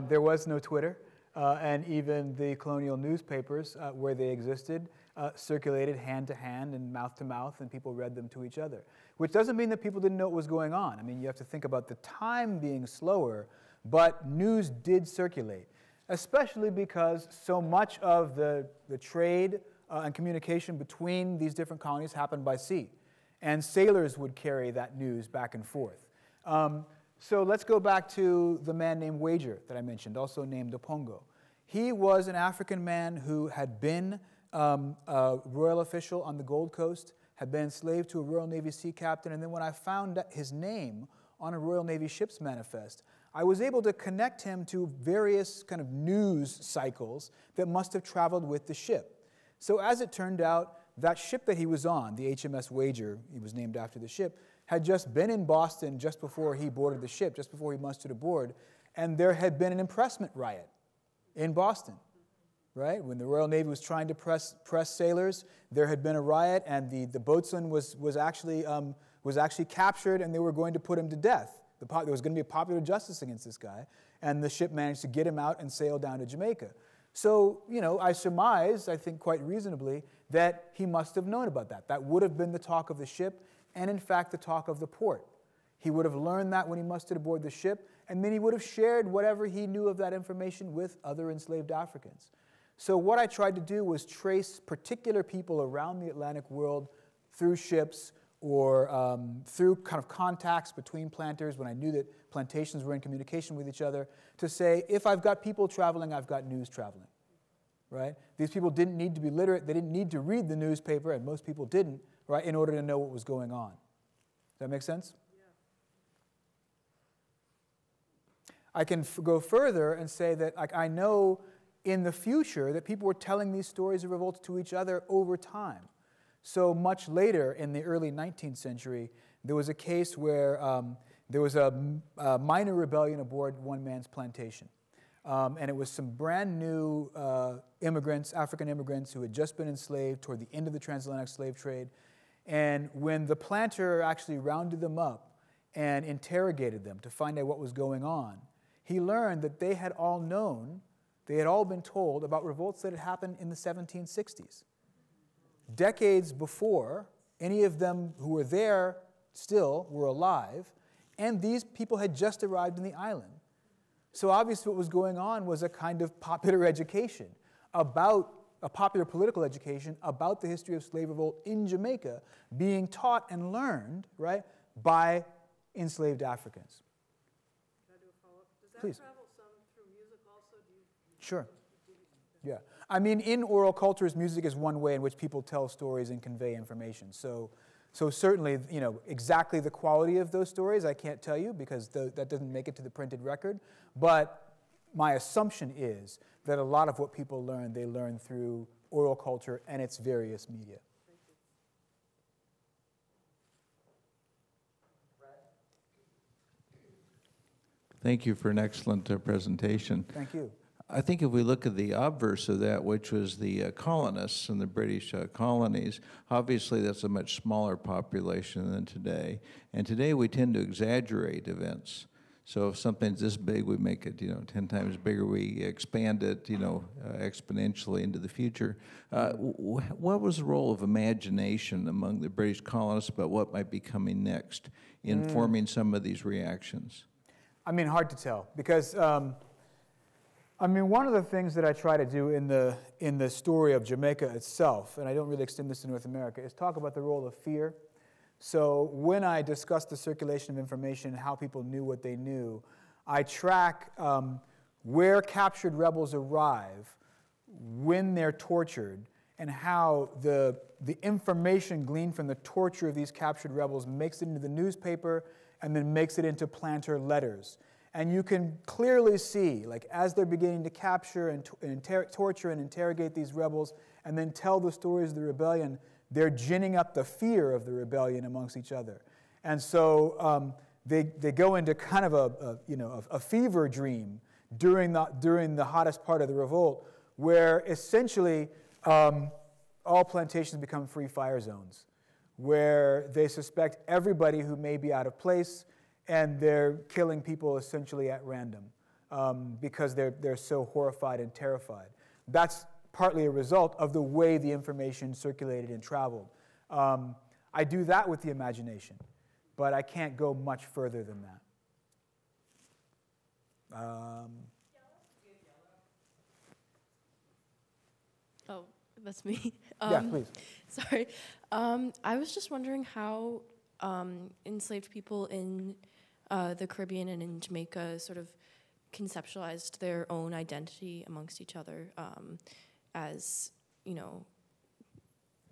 There was no Twitter, and even the colonial newspapers, where they existed, circulated hand to hand and mouth to mouth, and people read them to each other. Which doesn't mean that people didn't know what was going on. I mean, you have to think about the time being slower, but news did circulate, especially because so much of the trade and communication between these different colonies happened by sea. And sailors would carry that news back and forth. So let's go back to the man named Wager that I mentioned, also named Opongo. He was an African man who had been a royal official on the Gold Coast, had been enslaved to a Royal Navy sea captain, and then when I found his name on a Royal Navy ship's manifest, I was able to connect him to various kind of news cycles that must have traveled with the ship. So as it turned out, that ship that he was on, the HMS Wager, he was named after the ship, had just been in Boston just before he boarded the ship, just before he mustered aboard, and there had been an impressment riot in Boston. Right? When the Royal Navy was trying to press sailors, there had been a riot, and the boatswain was actually captured, and they were going to put him to death. There was going to be a popular justice against this guy, and the ship managed to get him out and sail down to Jamaica. So, you know, I surmise, I think quite reasonably, that he must have known about that. That would have been the talk of the ship, and in fact the talk of the port. He would have learned that when he mustered aboard the ship, and then he would have shared whatever he knew of that information with other enslaved Africans. So what I tried to do was trace particular people around the Atlantic world through ships or through kind of contacts between planters when I knew that plantations were in communication with each other, to say, if I've got people traveling, I've got news traveling, right? These people didn't need to be literate. They didn't need to read the newspaper, and most people didn't, right, in order to know what was going on. Does that make sense? Yeah. I can go further and say that, like, I know in the future that people were telling these stories of revolts to each other over time. So much later, in the early 19th century, there was a case where there was a minor rebellion aboard one man's plantation. And it was some brand new immigrants, African immigrants, who had just been enslaved toward the end of the transatlantic slave trade. And when the planter actually rounded them up, and interrogated them to find out what was going on, he learned that they had all known, they had all been told about revolts that had happened in the 1760s. Decades before, any of them who were there still were alive, and these people had just arrived in the island. So obviously what was going on was a kind of popular education about a popular political education about the history of slave revolt in Jamaica being taught and learned, right, by enslaved Africans. Can I do a follow-up? Does that Please. travel some through music also? Sure. Yeah. I mean, in oral cultures, music is one way in which people tell stories and convey information. So certainly, you know, exactly the quality of those stories I can't tell you because that doesn't make it to the printed record. But my assumption is that a lot of what people learn, they learn through oral culture and its various media. Thank you for an excellent presentation. Thank you. I think if we look at the obverse of that, which was the colonists in the British colonies, obviously that's a much smaller population than today. And today we tend to exaggerate events. So if something's this big, we make it, 10 times bigger. We expand it, exponentially into the future. What was the role of imagination among the British colonists about what might be coming next in forming some of these reactions? I mean, hard to tell because, one of the things that I try to do in the story of Jamaica itself, and I don't really extend this to North America, is talk about the role of fear. So when I discuss the circulation of information, how people knew what they knew, I track where captured rebels arrive, when they're tortured, and how the information gleaned from the torture of these captured rebels makes it into the newspaper and then makes it into planter letters. And you can clearly see, like, as they're beginning to capture and torture and interrogate these rebels and then tell the stories of the rebellion, they're ginning up the fear of the rebellion amongst each other. And so they go into kind of a fever dream during the hottest part of the revolt, where essentially all plantations become free fire zones, where they suspect everybody who may be out of place, and they're killing people essentially at random because they're so horrified and terrified. That's partly a result of the way the information circulated and traveled. I do that with the imagination, but I can't go much further than that. Oh, that's me. Yeah, please. Sorry. I was just wondering how enslaved people in the Caribbean and in Jamaica sort of conceptualized their own identity amongst each other as,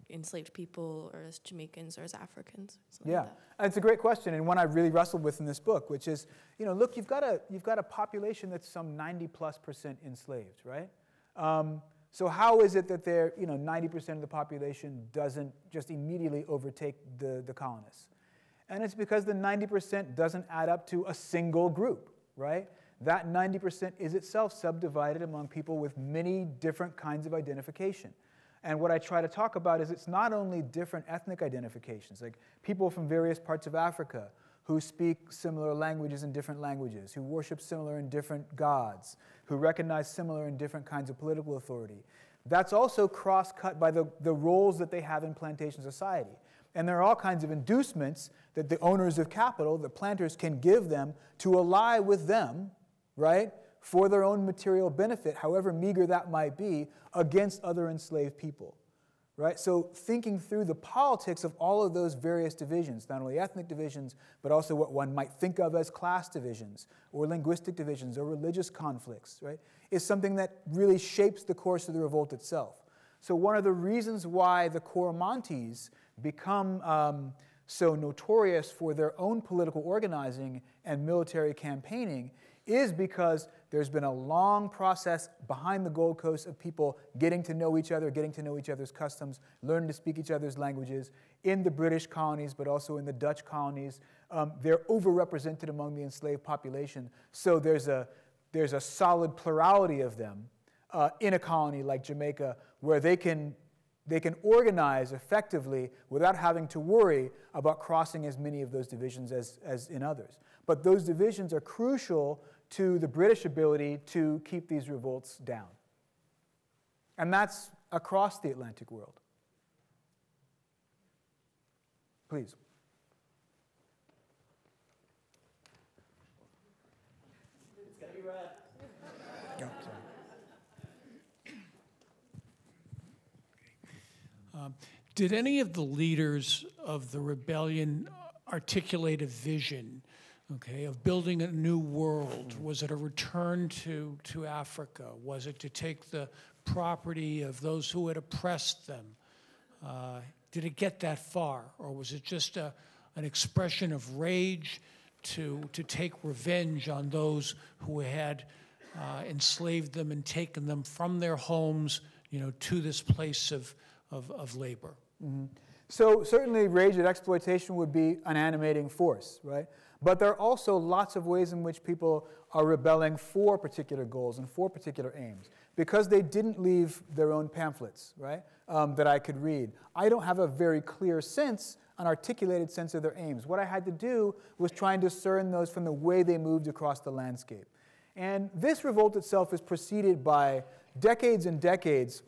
enslaved people or as Jamaicans or as Africans. Yeah, like that. It's a great question and one I really wrestled with in this book, which is, look, you've got a population that's some 90+% enslaved, right? So how is it that 90% of the population doesn't just immediately overtake the colonists? And it's because the 90% doesn't add up to a single group, right? That 90% is itself subdivided among people with many different kinds of identification. And what I try to talk about is it's not only different ethnic identifications, like people from various parts of Africa who speak similar languages and different languages, who worship similar and different gods, who recognize similar and different kinds of political authority. That's also cross-cut by the roles that they have in plantation society. And there are all kinds of inducements that the owners of capital, the planters, can give them to ally with them, right, for their own material benefit, however meager that might be, against other enslaved people, right? So thinking through the politics of all of those various divisions, not only ethnic divisions, but also what one might think of as class divisions, or linguistic divisions, or religious conflicts, right, is something that really shapes the course of the revolt itself. So one of the reasons why the Coromantese become so notorious for their own political organizing and military campaigning is because there's been a long process behind the Gold Coast of people getting to know each other, getting to know each other's customs, learning to speak each other's languages in the British colonies, but also in the Dutch colonies. They're overrepresented among the enslaved population, so there's a solid plurality of them in a colony like Jamaica where they can They can organize effectively without having to worry about crossing as many of those divisions as in others. But those divisions are crucial to the British ability to keep these revolts down. And that's across the Atlantic world. Please. It's gonna be red. No, sorry. Did any of the leaders of the rebellion articulate a vision, okay, of building a new world? Was it a return to Africa? Was it to take the property of those who had oppressed them? Did it get that far? Or was it just an expression of rage to take revenge on those who had enslaved them and taken them from their homes, to this place of labor? Mm-hmm. So certainly rage and exploitation would be an animating force, right? But there are also lots of ways in which people are rebelling for particular goals and for particular aims. Because they didn't leave their own pamphlets, right, that I could read, I don't have a very clear sense, an articulated sense of their aims. What I had to do was try and discern those from the way they moved across the landscape. And this revolt itself is preceded by decades and decades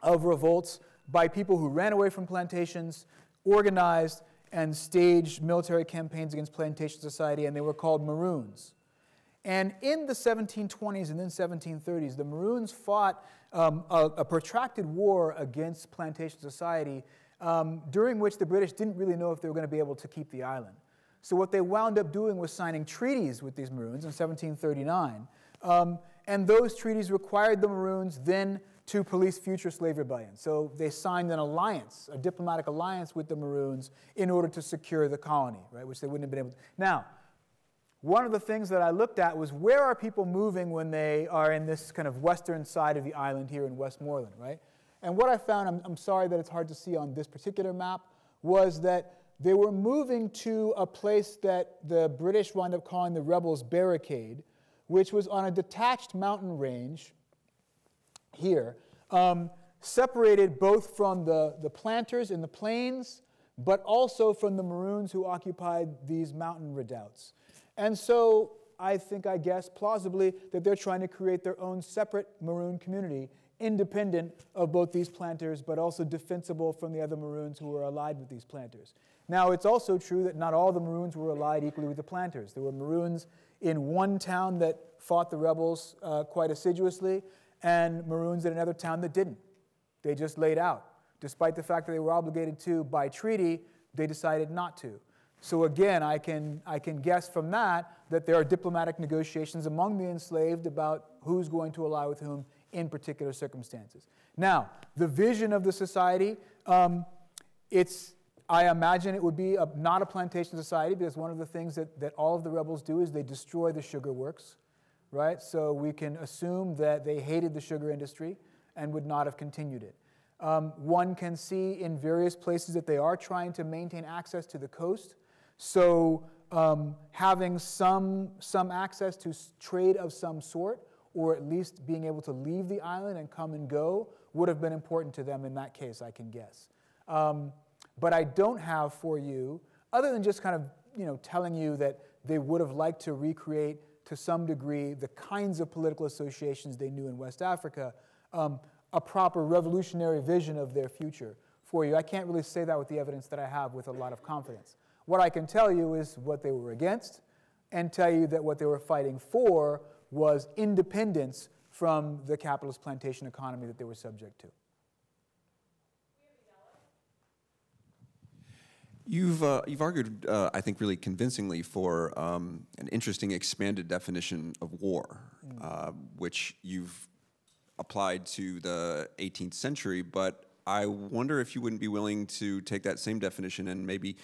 of revolts by people who ran away from plantations, organized and staged military campaigns against plantation society, and they were called Maroons. And in the 1720s and then 1730s, the Maroons fought a protracted war against plantation society, during which the British didn't really know if they were going to be able to keep the island. So what they wound up doing was signing treaties with these Maroons in 1739, and those treaties required the Maroons then to police future slave rebellion. So they signed an alliance, a diplomatic alliance with the Maroons in order to secure the colony, right, which they wouldn't have been able to. Now, one of the things that I looked at was where are people moving when they are in this kind of western side of the island here in Westmoreland, right? And what I found, I'm sorry that it's hard to see on this particular map, was that they were moving to a place that the British wound up calling the Rebels' Barricade, which was on a detached mountain range here, separated both from the planters in the plains, but also from the Maroons who occupied these mountain redoubts. And so I guess plausibly that they're trying to create their own separate Maroon community, independent of both these planters, but also defensible from the other Maroons who were allied with these planters. Now, it's also true that not all the Maroons were allied equally with the planters. There were Maroons in one town that fought the rebels quite assiduously, and Maroons in another town that didn't. They just laid out. Despite the fact that they were obligated to by treaty, they decided not to. So again, I can guess from that there are diplomatic negotiations among the enslaved about who's going to ally with whom in particular circumstances. Now, the vision of the society, I imagine it would be not a plantation society, because one of the things that all of the rebels do is they destroy the sugar works, right? So we can assume that they hated the sugar industry and would not have continued it. One can see in various places that they are trying to maintain access to the coast. So having some access to trade of some sort, or at least being able to leave the island and come and go, would have been important to them in that case, I can guess. But I don't have for you, other than just kind of telling you that they would have liked to recreate to some degree the kinds of political associations they knew in West Africa, a proper revolutionary vision of their future for you. I can't really say that with the evidence that I have with a lot of confidence. What I can tell you is what they were against, and tell you that what they were fighting for was independence from the capitalist plantation economy that they were subject to. You've argued, I think, really convincingly for an interesting expanded definition of war, which you've applied to the 18th century, but I wonder if you wouldn't be willing to take that same definition and maybe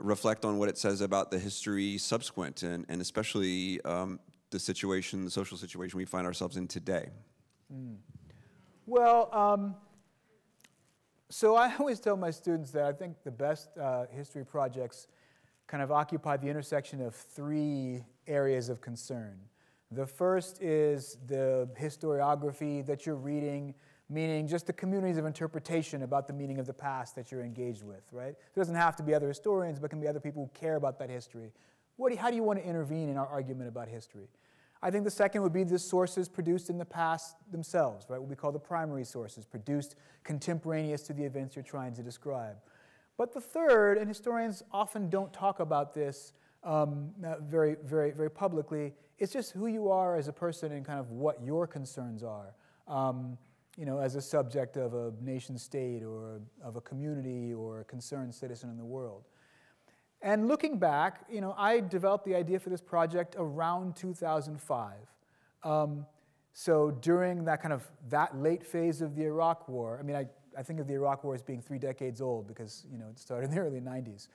reflect on what it says about the history subsequent, and especially the social situation we find ourselves in today. Well, so I always tell my students that I think the best history projects kind of occupy the intersection of three areas of concern. The first is the historiography that you're reading meaning just the communities of interpretation about the meaning of the past that you're engaged with, right? There doesn't have to be other historians, but can be other people who care about that history. How do you want to intervene in our argument about history? I think the second would be the sources produced in the past themselves, right? What we call the primary sources, produced contemporaneous to the events you're trying to describe. But the third, and historians often don't talk about this very, very, very publicly, it's just who you are as a person and kind of what your concerns are. As a subject of a nation state or of a community or a concerned citizen in the world. And looking back, I developed the idea for this project around 2005. So during that late phase of the Iraq War, I think of the Iraq War as being 3 decades old because it started in the early 90s.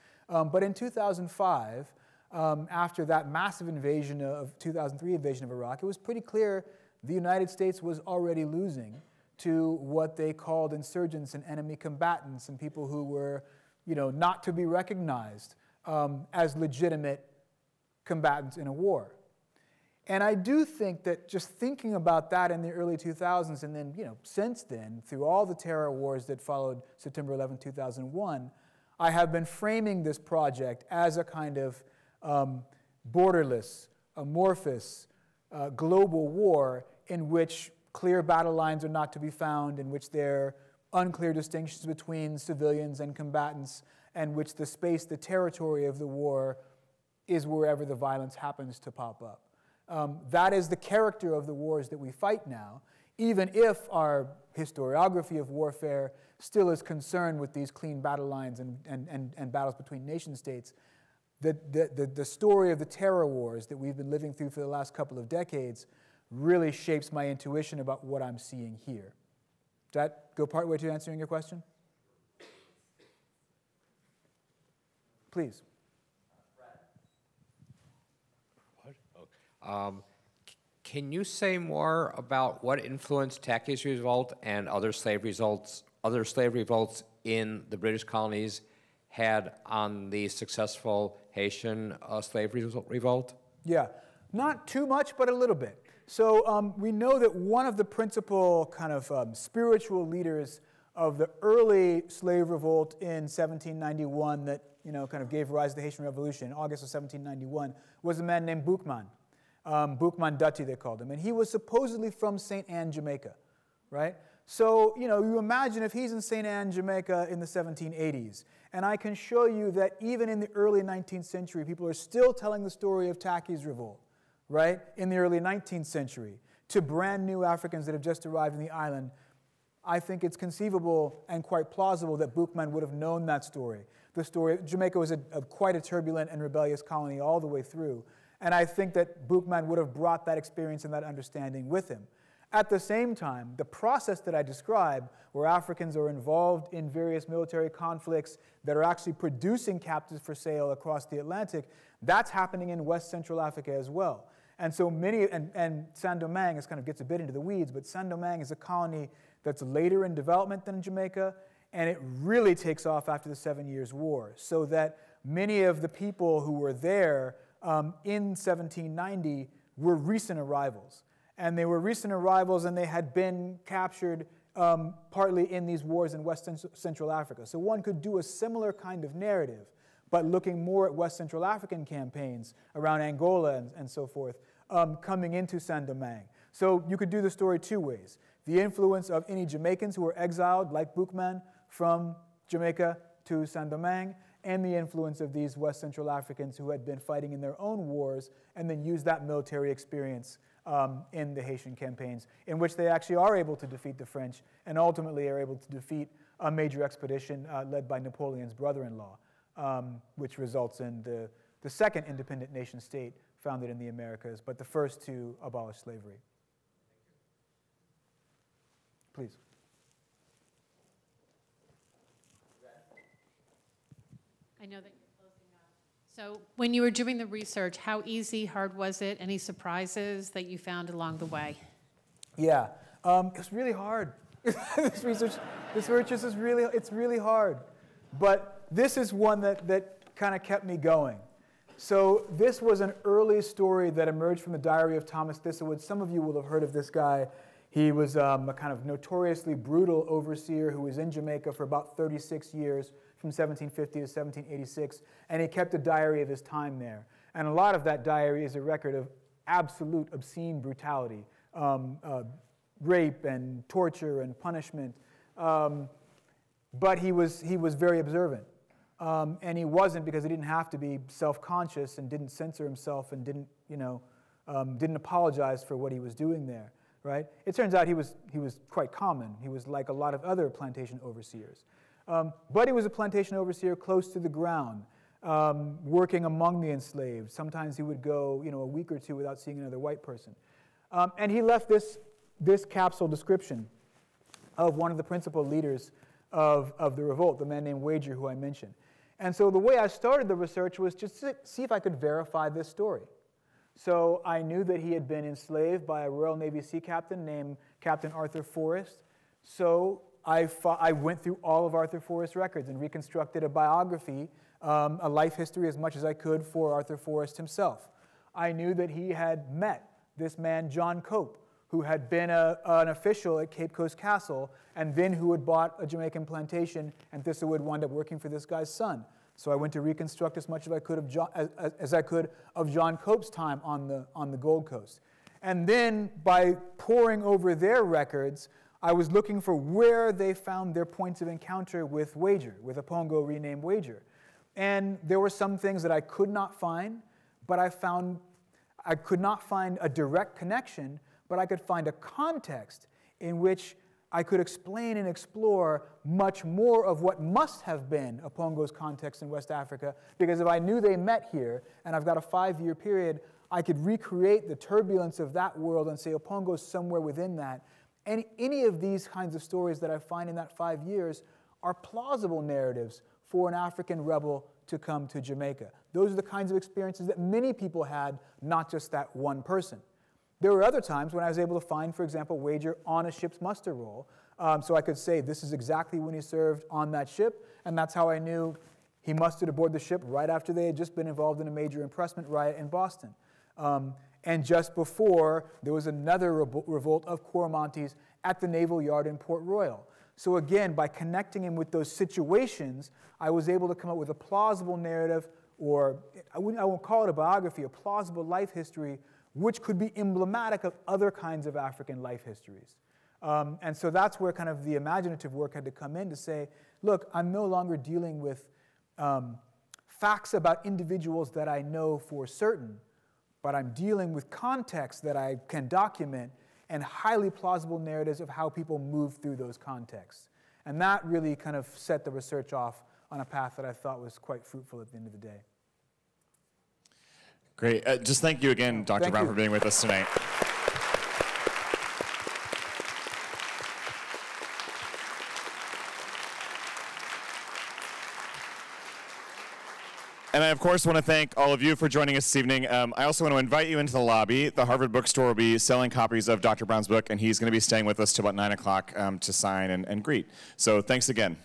But in 2005, after that massive 2003 invasion of Iraq, it was pretty clear the United States was already losing to what they called insurgents and enemy combatants and people who were not to be recognized as legitimate combatants in a war. And I do think that just thinking about that in the early 2000s and then, since then, through all the terror wars that followed September 11, 2001, I have been framing this project as a kind of borderless, amorphous, global war in which clear battle lines are not to be found, in which there are unclear distinctions between civilians and combatants, and which the space, the territory of the war is wherever the violence happens to pop up. That is the character of the wars that we fight now, even if our historiography of warfare still is concerned with these clean battle lines and battles between nation states. The story of the terror wars that we've been living through for the last couple of decades really shapes my intuition about what I'm seeing here. Does that go partway to answering your question? Please. Can you say more about what influence Tacky's revolt and other slave revolts in the British colonies had on the successful Haitian slave revolt? Yeah, not too much, but a little bit. So we know that one of the principal kind of spiritual leaders of the early slave revolt in 1791 that kind of gave rise to the Haitian Revolution in August of 1791 was a man named Boukman. Boukman Dutty, they called him. And he was supposedly from St. Anne, Jamaica, right? So, you imagine if he's in St. Anne, Jamaica in the 1780s, and I can show you that even in the early 19th century, people are still telling the story of Tacky's revolt, right, in the early 19th century, to brand new Africans that have just arrived in the island. I think it's conceivable and quite plausible that Boukman would have known that story. Jamaica was quite a turbulent and rebellious colony all the way through. And I think that Boukman would have brought that experience and that understanding with him. At the same time, the process that I described, where Africans are involved in various military conflicts that are actually producing captives for sale across the Atlantic, that's happening in West Central Africa as well. And so and Saint-Domingue kind of gets a bit into the weeds, but Saint-Domingue is a colony that's later in development than Jamaica, and it really takes off after the 7 Years' War, so that many of the people who were there in 1790 were recent arrivals. And they were recent arrivals and they had been captured partly in these wars in West Central Africa. So one could do a similar kind of narrative, but looking more at West Central African campaigns around Angola and so forth, coming into Saint-Domingue. So you could do the story 2 ways. The influence of any Jamaicans who were exiled, like Boukman, from Jamaica to Saint-Domingue, and the influence of these West Central Africans who had been fighting in their own wars and then used that military experience in the Haitian campaigns, in which they actually are able to defeat the French and ultimately are able to defeat a major expedition led by Napoleon's brother-in-law, which results in the second independent nation state founded in the Americas, but the first to abolish slavery. Please. I know that you're closing up. So when you were doing the research, how easy, hard was it? Any surprises that you found along the way? Yeah, it was really hard. This research is really hard. But this is one that kind of kept me going. So this was an early story that emerged from the diary of Thomas Thisa. Some of you will have heard of this guy. He was a kind of notoriously brutal overseer who was in Jamaica for about 36 years, from 1750 to 1786, and he kept a diary of his time there. And a lot of that diary is a record of absolute obscene brutality, rape and torture and punishment. But he was very observant. And he wasn't because he didn't have to be self-conscious and didn't censor himself and didn't apologize for what he was doing there, right? It turns out he was quite common. He was like a lot of other plantation overseers. But he was a plantation overseer close to the ground, working among the enslaved. Sometimes he would go, a week or two without seeing another white person. And he left this capsule description of one of the principal leaders of the revolt, the man named Wager, who I mentioned. And so the way I started the research was just to see if I could verify this story. So I knew that he had been enslaved by a Royal Navy sea captain named Captain Arthur Forrest. So I went through all of Arthur Forrest's records and reconstructed a biography, a life history as much as I could for Arthur Forrest himself. I knew that he had met this man, John Cope, who had been an official at Cape Coast Castle, and then who had bought a Jamaican plantation, and Thisa would wind up working for this guy's son. So I went to reconstruct as much as I could of John Cope's time on the Gold Coast. And then by poring over their records, I was looking for where they found their points of encounter with Wager, with a Pongo renamed Wager. And there were some things that I could not find, but I could not find a direct connection, but I could find a context in which I could explain and explore much more of what must have been a Pongo's context in West Africa, because if I knew they met here, and I've got a 5-year period, I could recreate the turbulence of that world and say Pongo's somewhere within that. And any of these kinds of stories that I find in that 5 years are plausible narratives for an African rebel to come to Jamaica. Those are the kinds of experiences that many people had, not just that one person. There were other times when I was able to find, for example, Wager on a ship's muster roll. So I could say this is exactly when he served on that ship, and that's how I knew he mustered aboard the ship right after they had just been involved in a major impressment riot in Boston. And just before, there was another revolt of Coromantese at the Naval Yard in Port Royal. So again, by connecting him with those situations, I was able to come up with a plausible narrative, or I won't call it a biography, a plausible life history, which could be emblematic of other kinds of African life histories. And so that's where kind of the imaginative work had to come in to say, look, I'm no longer dealing with facts about individuals that I know for certain, but I'm dealing with context that I can document and highly plausible narratives of how people move through those contexts. And that really kind of set the research off on a path that I thought was quite fruitful at the end of the day. Great. Just thank you again, Dr. Brown, for being with us tonight. And I, of course, want to thank all of you for joining us this evening. I also want to invite you into the lobby. The Harvard Bookstore will be selling copies of Dr. Brown's book, and he's going to be staying with us till about 9 o'clock to sign and greet. So thanks again.